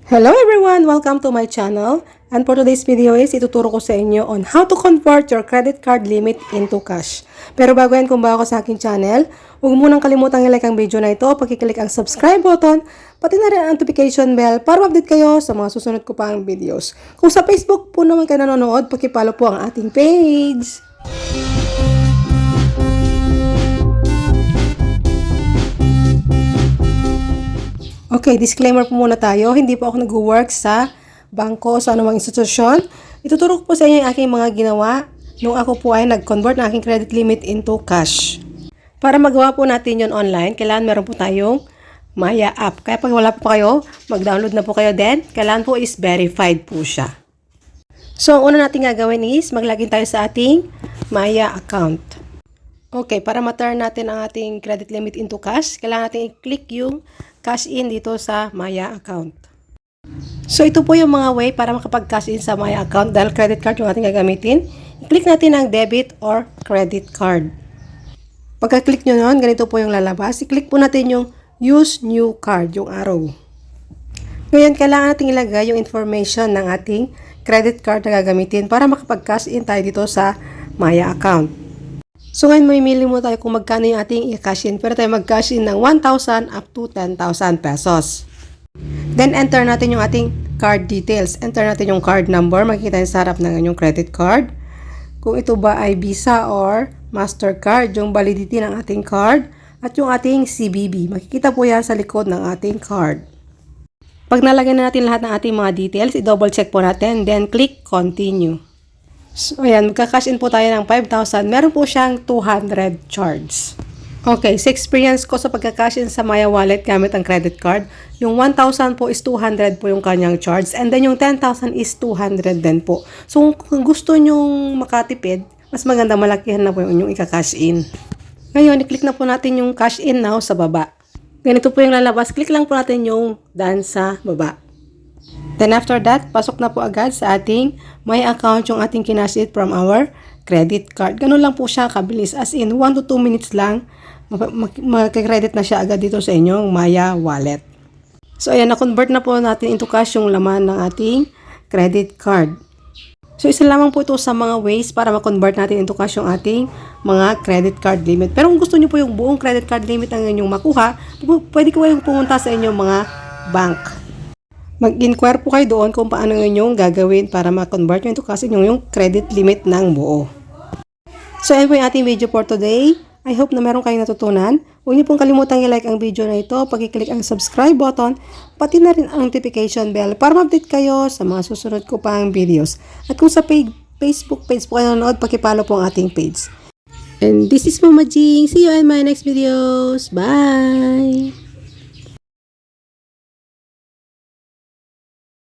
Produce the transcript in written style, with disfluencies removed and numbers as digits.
Hello everyone! Welcome to my channel. And for today's video is ituturo ko sa inyo on how to convert your credit card limit into cash. Pero bago yan, kung bago ka sa aking channel, huwag mo nang kalimutang i-like ang video na ito, pagkiklik ang subscribe button, pati na rin ang notification bell para update kayo sa mga susunod ko pang videos. Kung sa Facebook po naman kayo nanonood, pakipollow po ang ating page. Okay, disclaimer po muna tayo. Hindi po ako nag-work sa bangko, sa anumang institusyon. Ituturo ko po sa inyo yung aking mga ginawa nung ako po ay nag-convert ng aking credit limit into cash. Para magawa po natin yon online, kailangan meron po tayong Maya app. Kaya pag wala po kayo, mag-download na po kayo din. Kailangan po is verified po siya. So, ang una natin gagawin is maglagin tayo sa ating Maya account. Okay, para ma-turn natin ang ating credit limit into cash, kailangan natin i-click yung cash in dito sa Maya account. So, ito po yung mga way para makapag-cash in sa Maya account dahil credit card yung ating gagamitin. I-click natin ang debit or credit card. Pagka-click nyo nun, ganito po yung lalabas. I-click po natin yung use new card, yung arrow. Ngayon, kailangan natin ilagay yung information ng ating credit card na gagamitin para makapag-cash in tayo dito sa Maya account. So ngayon mamimili mo tayo kung magkano yung ating i-cash in. Pero tayo mag-cash in ng 1,000 up to 10,000 pesos. Then enter natin yung ating card details. Enter natin yung card number. Makikita nyo sa harap ng inyong credit card. Kung ito ba ay Visa or Mastercard, yung validity ng ating card. At yung ating CVV. Makikita po yan sa likod ng ating card. Pag nalagyan na natin lahat ng ating mga details, i-double check po natin. Then click continue. So, ayan, magka-cash in po tayo ng 5,000. Meron po siyang 200 charge. Okay, sa experience ko sa pagka-cash in sa Maya Wallet gamit ang credit card, yung 1,000 po is 200 po yung kanyang charge. And then yung 10,000 is 200 din po. So, kung gusto nyong makatipid, mas maganda malakihan na po yung inyong ika-cash in. Ngayon, i-click na po natin yung cash in now sa baba. Ganito po yung lalabas. Click lang po natin yung done sa baba. Then after that, pasok na po agad sa ating my account yung ating kinash in from our credit card. Ganun lang po siya kabilis. As in, 1 to 2 minutes lang, mag-credit na siya agad dito sa inyong Maya wallet. So ayan, na-convert na po natin into cash yung laman ng ating credit card. So isa lamang po ito sa mga ways para ma-convert natin into cash yung ating mga credit card limit. Pero kung gusto nyo po yung buong credit card limit ang inyong makuha, pwede ko kayong pumunta sa inyong mga bank. Mag-inquire po kayo doon kung paano inyong gagawin para ma-convert nyo ito kasi yung credit limit ng buo. So, ayan po yung ating video for today. I hope na meron kayong natutunan. Huwag niyo pong kalimutang i-like ang video na ito, pag-click ang subscribe button, pati na rin ang notification bell para ma-update kayo sa mga susunod ko pang videos. At kung sa Facebook page po kayo nanonood, paki-follow po ang ating page. And this is Mama Jing. See you in my next videos. Bye!